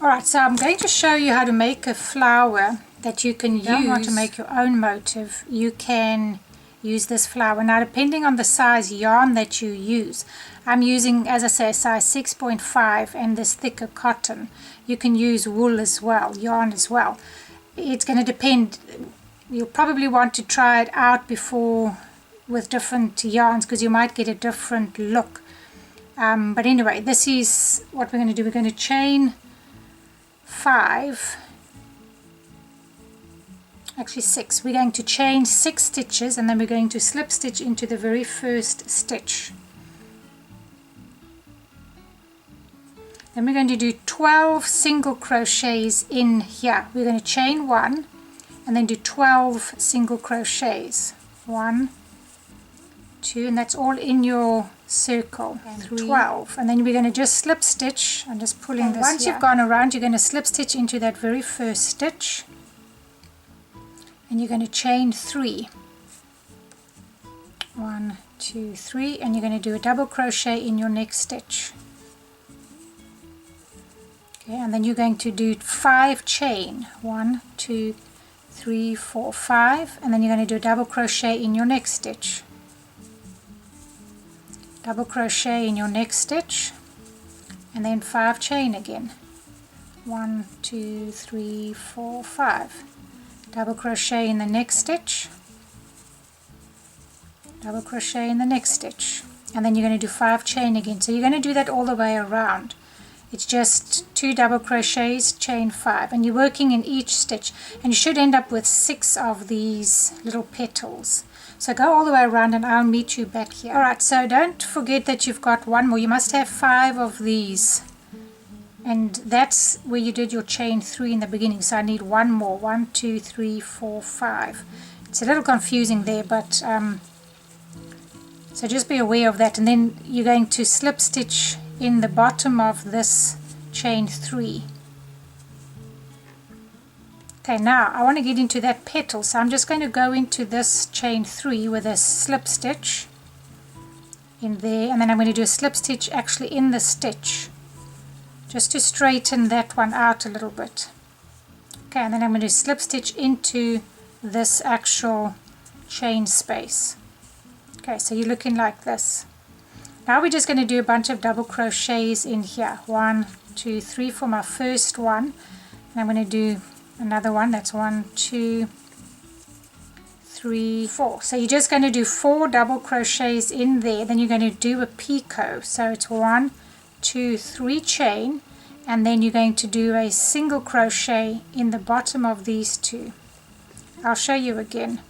Alright, so I'm going to show you how to make a flower that you can use. If you want to make your own motif, you can use this flower. Now, depending on the size yarn that you use, I'm using, as I say, size 6.5 and this thicker cotton. You can use wool as well, yarn as well. It's going to depend. You'll probably want to try it out before with different yarns because you might get a different look. But anyway, this is what we're going to do. We're going to chain 5, actually 6. We're going to chain 6 stitches and then we're going to slip stitch into the very first stitch. Then we're going to do 12 single crochets in here. We're going to chain 1 and then do 12 single crochets. 1, 2, and that's all in your circle. 12, and then we're going to just slip stitch. I'm just pulling this. Once you've gone around, you're going to slip stitch into that very first stitch and you're going to chain 3. 1, 2, 3, and you're going to do a double crochet in your next stitch. Okay, and then you're going to do 5 chain. 1, 2, 3, 4, 5, and then you're going to do a double crochet in your next stitch. Double crochet in your next stitch and then 5 chain again. 1, 2, 3, 4, 5. Double crochet in the next stitch, double crochet in the next stitch, and then you're going to do 5 chain again. So you're going to do that all the way around. It's just 2 double crochets, chain 5, and you're working in each stitch, and you should end up with 6 of these little petals. So go all the way around and I'll meet you back here. Alright, so don't forget that you've got one more. You must have 5 of these. And that's where you did your chain 3 in the beginning. So I need one more. 1, 2, 3, 4, 5. It's a little confusing there, but so just be aware of that. And then you're going to slip stitch in the bottom of this chain 3. Okay, now I want to get into that petal, so I'm just going to go into this chain 3 with a slip stitch in there, and then I'm going to do a slip stitch actually in the stitch just to straighten that one out a little bit. Okay, and then I'm going to slip stitch into this actual chain space. Okay, so you're looking like this. Now we're just going to do a bunch of double crochets in here. 1, 2, 3 for my first one, and I'm going to do another one. That's 1, 2, 3, 4. So you're just going to do 4 double crochets in there. Then you're going to do a picot. So it's 1, 2, 3 chain, and then you're going to do a single crochet in the bottom of these 2. I'll show you again.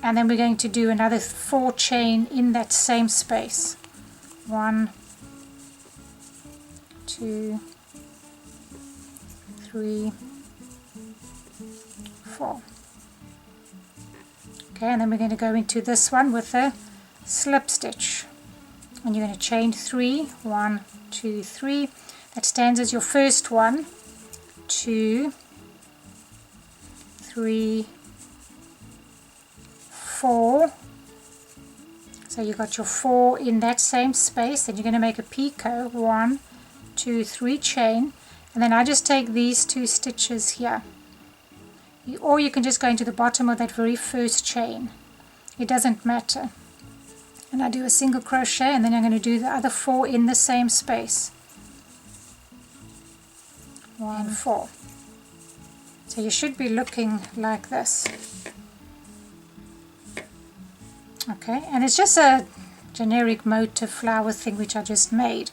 And then we're going to do another 4 chain in that same space. 1, 2, 3, 4. Okay, and then we're going to go into this one with a slip stitch, and you're going to chain 3. 1, 2, 3. That stands as your first one. 2, 3, 4. So you got your 4 in that same space. Then you're going to make a picot. 1, 2, 3 chain, and then I just take these 2 stitches here. Or you can just go into the bottom of that very first chain. It doesn't matter. And I do a single crochet, and then I'm going to do the other 4 in the same space. 1, 4. So you should be looking like this. Okay, and it's just a generic motif flower thing which I just made.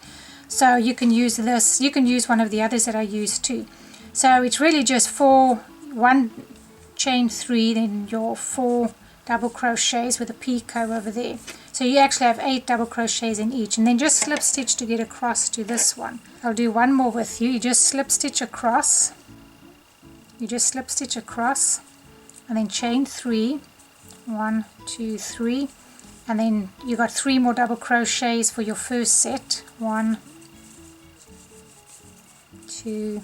So you can use this, you can use one of the others that I used too. So it's really just 1 chain 3, then your 4 double crochets with a picot over there. So you actually have 8 double crochets in each, and then just slip stitch to get across to this one. I'll do one more with you. You just slip stitch across. You just slip stitch across, and then chain 3. 1, 2, 3, and then you got 3 more double crochets for your first set. 1, 2,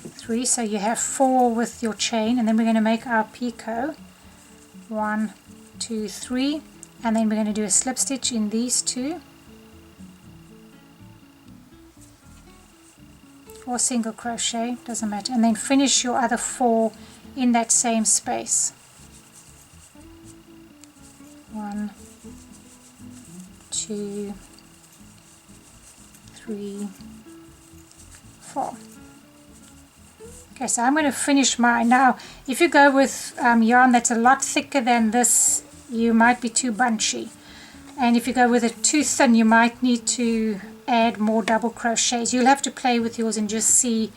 3. So you have 4 with your chain, and then we're going to make our picot. 1, 2, 3, and then we're going to do a slip stitch in these 2. or single crochet, doesn't matter, and then finish your other 4 in that same space. 1, 2, 3, 4. Okay, so I'm going to finish mine. Now, if you go with yarn that's a lot thicker than this, you might be too bunchy. And if you go with it too thin, you might need to add more double crochets. You'll have to play with yours and just see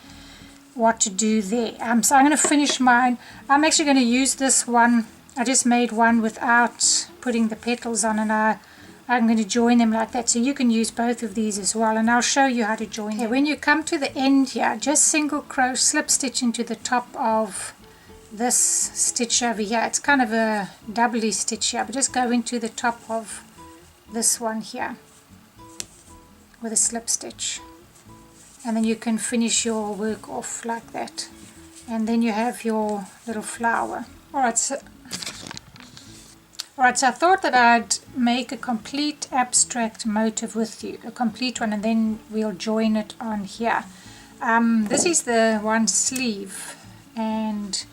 what to do there. So I'm going to finish mine. I'm actually going to use this one. I just made one without putting the petals on, and I'm going to join them like that. So you can use both of these as well, and I'll show you how to join them. When you come to the end here, just single crochet, slip stitch into the top of this stitch over here. It's kind of a doubly stitch here, but just go into the top of this one here with a slip stitch, and then you can finish your work off like that, and then you have your little flower. Alright, so I thought that I'd make a complete abstract motif with you, a complete one, and then we'll join it on here. This is the one sleeve, and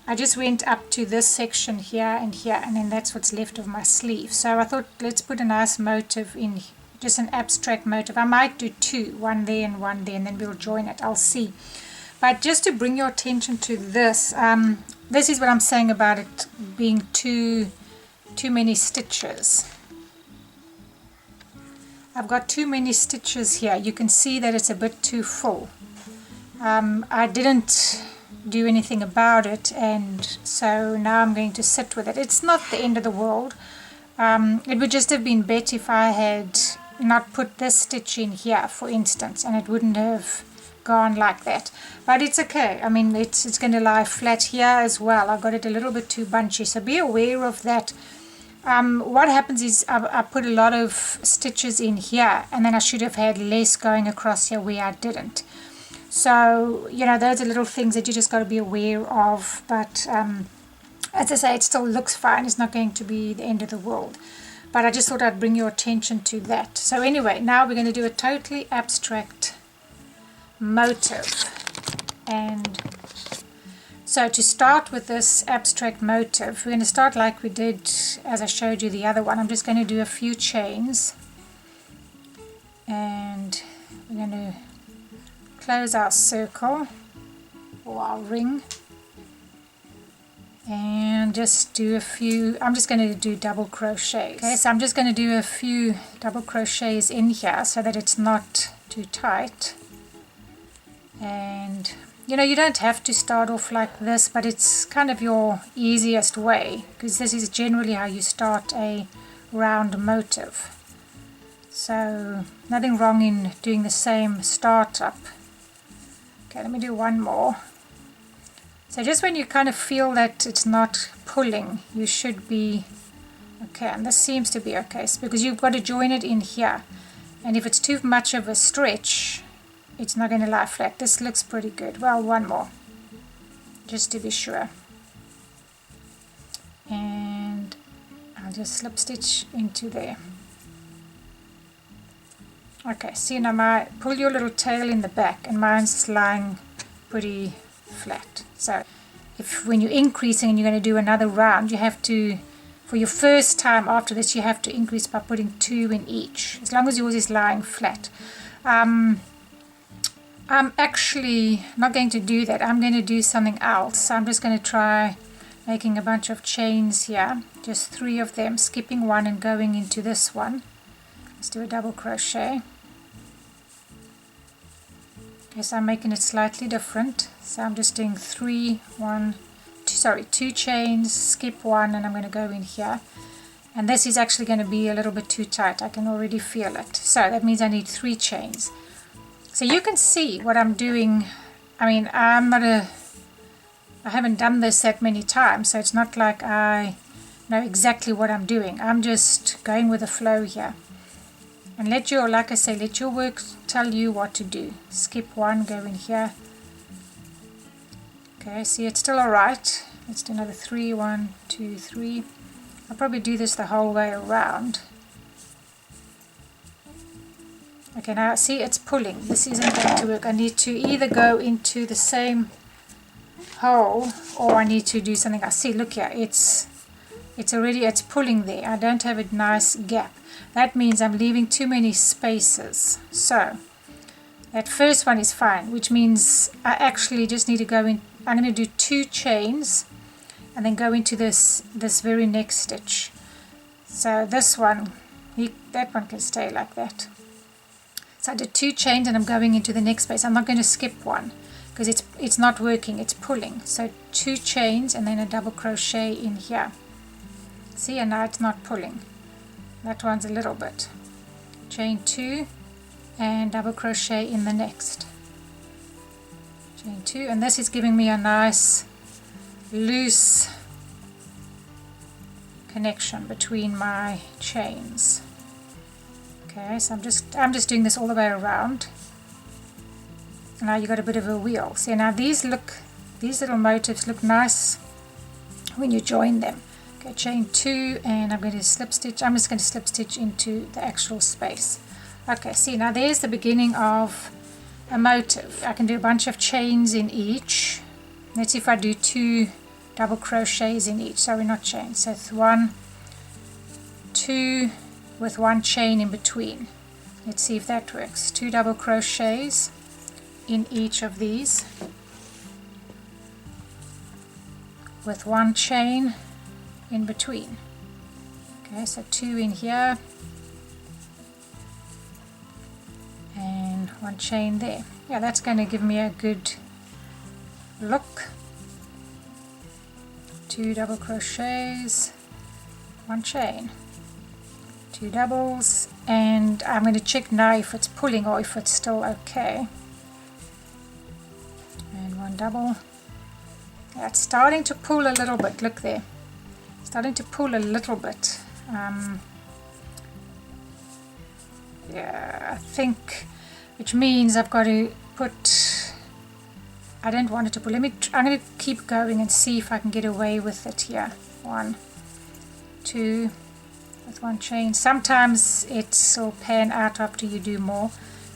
I just went up to this section here, and then that's what's left of my sleeve. So I thought, let's put a nice motif in, just an abstract motif. I might do 2, one there and one there, and then we'll join it. I'll see. But just to bring your attention to this, this is what I'm saying about it being too many stitches. I've got too many stitches here. You can see that it's a bit too full. I didn't do anything about it, and so now I'm going to sit with it. It's not the end of the world. It would just have been better if I had not put this stitch in here, for instance, and it wouldn't have gone like that. But it's okay. I mean, it's going to lie flat here as well. I got it a little bit too bunchy, so be aware of that. What happens is I put a lot of stitches in here, and then I should have had less going across here where I didn't. So, you know, those are little things that you just got to be aware of. But as I say, it still looks fine. It's not going to be the end of the world. But I just thought I'd bring your attention to that. So anyway, now we're going to do a totally abstract motif. And so to start with this abstract motif, we're going to start like we did as I showed you the other one. I'm just going to do a few chains, and we're going to close our circle or our ring, and just do a few. I'm just going to do double crochets. Okay, so I'm just going to do a few double crochets in here so that it's not too tight. And you know, you don't have to start off like this, but it's kind of your easiest way, because this is generally how you start a round motif. So nothing wrong in doing the same startup. Okay, let me do one more. So just when you kind of feel that it's not pulling, you should be okay, and this seems to be okay, so because you've got to join it in here, and if it's too much of a stretch, it's not going to lie flat. This looks pretty good. Well, one more, just to be sure. And I'll just slip stitch into there. Okay, see now pull your little tail in the back, and mine's lying pretty flat. So if when you're increasing and you're going to do another round, you have to, for your first time after this, you have to increase by putting 2 in each, as long as yours is lying flat. I'm actually not going to do that. I'm going to do something else. So I'm just going to try making a bunch of chains here, just 3 of them, skipping one and going into this one. Let's do a double crochet. Okay, so I'm making it slightly different. So I'm just doing 2 chains, skip one, and I'm going to go in here. And this is actually going to be a little bit too tight. I can already feel it. So that means I need 3 chains. So you can see what I'm doing. I mean, I haven't done this that many times, so it's not like I know exactly what I'm doing. I'm just going with the flow here. And let your, like I say, let your work tell you what to do. Skip one, go in here. Okay, see, it's still alright. Let's do another 3, 1, 2, 3. I'll probably do this the whole way around. Okay, now see, it's pulling. This isn't going to work. I need to either go into the same hole, or I need to do something else. See, look here, it's pulling there. I don't have a nice gap. That means I'm leaving too many spaces. So that first one is fine, which means I actually just need to go in. I'm going to do 2 chains and then go into this very next stitch. So this one, that one can stay like that. So I did 2 chains and I'm going into the next space. I'm not going to skip one because it's not working, it's pulling. So 2 chains and then a double crochet in here. See, and now it's not pulling. That one's a little bit. Chain 2 and double crochet in the next. Chain 2, and this is giving me a nice loose connection between my chains. Okay, so I'm just doing this all the way around. And now you got a bit of a wheel. See, now these little motifs look nice when you join them. Okay, chain 2, and I'm going to slip stitch. I'm just going to slip stitch into the actual space. Okay, see, now there's the beginning of a motif. I can do a bunch of chains in each. Let's see if I do 2 double crochets in each. So we're not chains. So it's 1, 2 with 1 chain in between. Let's see if that works. 2 double crochets in each of these with 1 chain in between. Okay, so 2 in here and 1 chain there. Yeah, that's going to give me a good look. 2 double crochets, 1 chain, 2 doubles, and I'm going to check now if it's pulling or if it's still okay. And 1 double. Yeah, it's starting to pull a little bit. Look there, starting to pull a little bit. Yeah, I think, which means I've got to put, I don't want it to pull. I'm going to keep going and see if I can get away with it here. 1, 2 with 1 chain. Sometimes it'll pan out after you do more,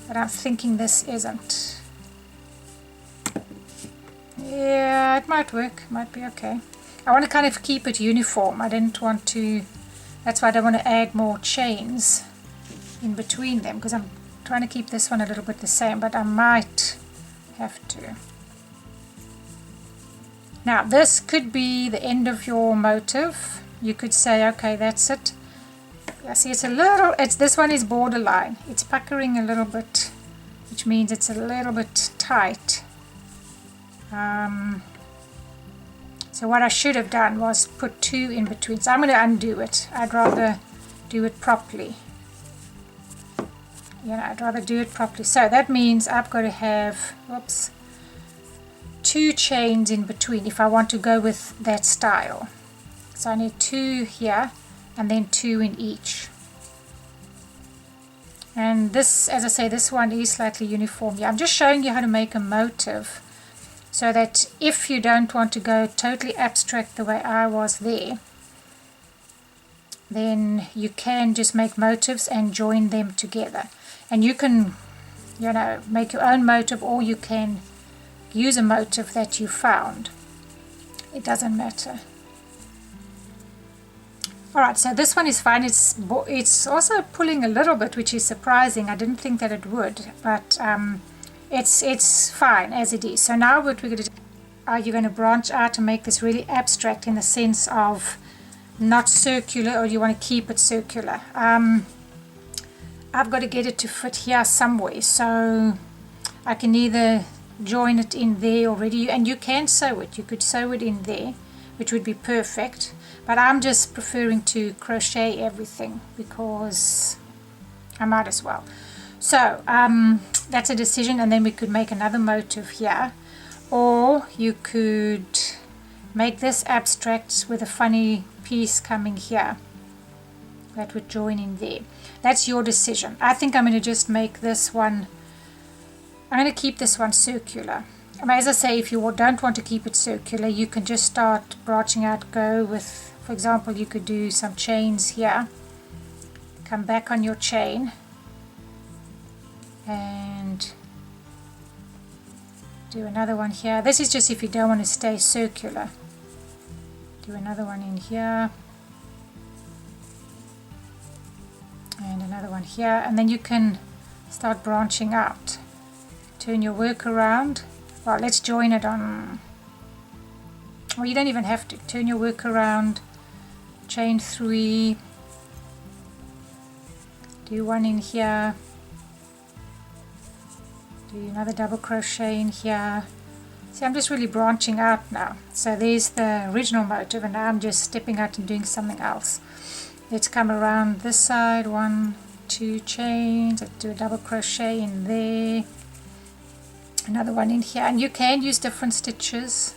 but I'm thinking this isn't. Yeah, it might work, might be okay. I want to kind of keep it uniform. I didn't want to, that's why I don't want to add more chains in between them, because I'm trying to keep this one a little bit the same, but I might have to. Now this could be the end of your motif. You could say, okay, that's it. I see it's a little, this one is borderline. It's puckering a little bit, which means it's a little bit tight. So what I should have done was put 2 in between. So I'm going to undo it. I'd rather do it properly. I'd rather do it properly. So that means I've got to have, whoops, 2 chains in between if I want to go with that style. So I need 2 here and then 2 in each. And this, as I say, this one is slightly uniform. Yeah, I'm just showing you how to make a motif, so that if you don't want to go totally abstract the way I was there, then you can just make motifs and join them together. And you can, make your own motif, or you can use a motif that you found. It doesn't matter. Alright, so this one is fine. It's also pulling a little bit, which is surprising. I didn't think that it would, but it's fine as it is. So now what we're going to do, are you going to branch out and make this really abstract in the sense of not circular, or you want to keep it circular? I've got to get it to fit here somewhere, so I can either join it in there already, and you can sew it. You could sew it in there, which would be perfect, but I'm just preferring to crochet everything because I might as well. So that's a decision, and then we could make another motif here, or you could make this abstract with a funny piece coming here that would join in there. That's your decision. I think I'm going to just make this one, I'm going to keep this one circular. As I say, if you don't want to keep it circular, you can just start branching out. Go with, for example, you could do some chains here, come back on your chain, and do another one here. This is just if you don't want to stay circular. Do another one in here and another one here, and then you can start branching out. Turn your work around. Well, let's join it on, well, you don't even have to. Turn your work around, chain 3, do one in here, do another double crochet in here. See, I'm just really branching out now. So there's the original motif, and now I'm just stepping out and doing something else. Let's come around this side, 1, 2 chains, let's do a double crochet in there, another one in here, and you can use different stitches.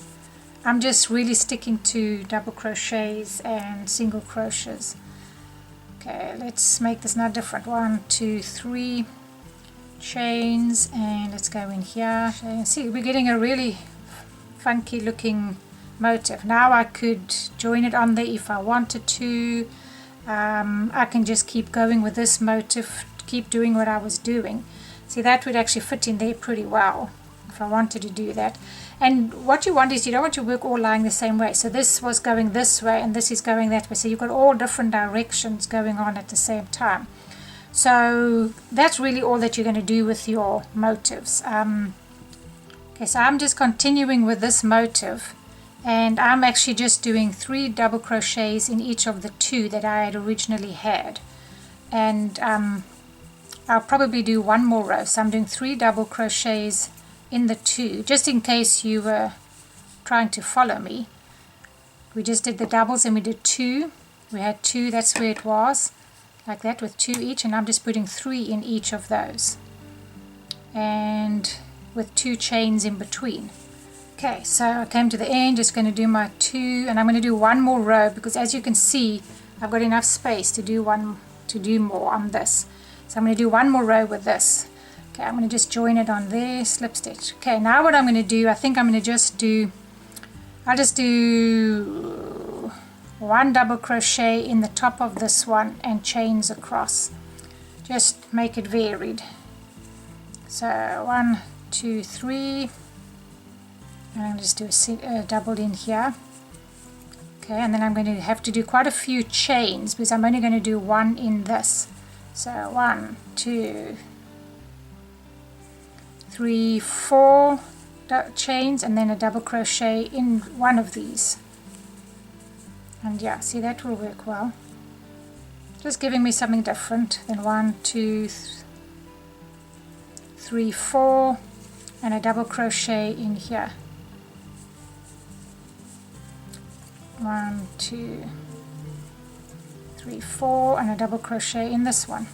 I'm just really sticking to double crochets and single crochets. Okay, let's make this now different. 1, 2, 3 chains, and let's go in here. See, we're getting a really funky looking motif. Now I could join it on there if I wanted to. I can just keep going with this motif, keep doing what I was doing. See, that would actually fit in there pretty well if I wanted to do that. And what you want is, you don't want your work all lying the same way. So this was going this way and this is going that way. So you've got all different directions going on at the same time. So that's really all that you're going to do with your motifs. Okay, so I'm just continuing with this motif, and I'm actually just doing 3 double crochets in each of the 2 that I had originally had. And I'll probably do one more row. So I'm doing 3 double crochets in the 2, just in case you were trying to follow me. We just did the doubles and we did 2. We had 2, that's where it was, like that, with 2 each, and I'm just putting 3 in each of those, and with 2 chains in between. Okay, so I came to the end, just going to do my 2, and I'm going to do one more row because, as you can see, I've got enough space to do more on this. So I'm going to do one more row with this. Okay, I'm going to just join it on there, slip stitch. Okay, now what I'm going to do, I think I'm going to just do, I'll just do 1 double crochet in the top of this one and chains across. Just make it varied. So 1, 2, 3, and I'm going to just do a double in here. Okay, and then I'm going to have to do quite a few chains because I'm only going to do 1 in this. So 1, 2, 3, 4 chains, and then a double crochet in one of these. And yeah, see, that will work well. Just giving me something different. Then 1, 2, 3, 4, and a double crochet in here. 1, 2, 3, 4, and a double crochet in this one.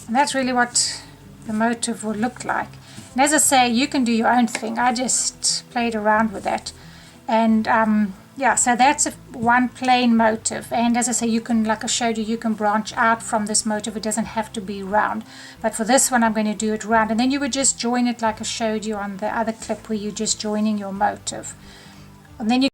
And that's really what the motif will look like. And as I say, you can do your own thing. I just played around with that. And yeah, so that's one plain motif. And as I say, you can, like I showed you, you can branch out from this motif. It doesn't have to be round. But for this one, I'm going to do it round. And then you would just join it like I showed you on the other clip where you're just joining your motif. And then you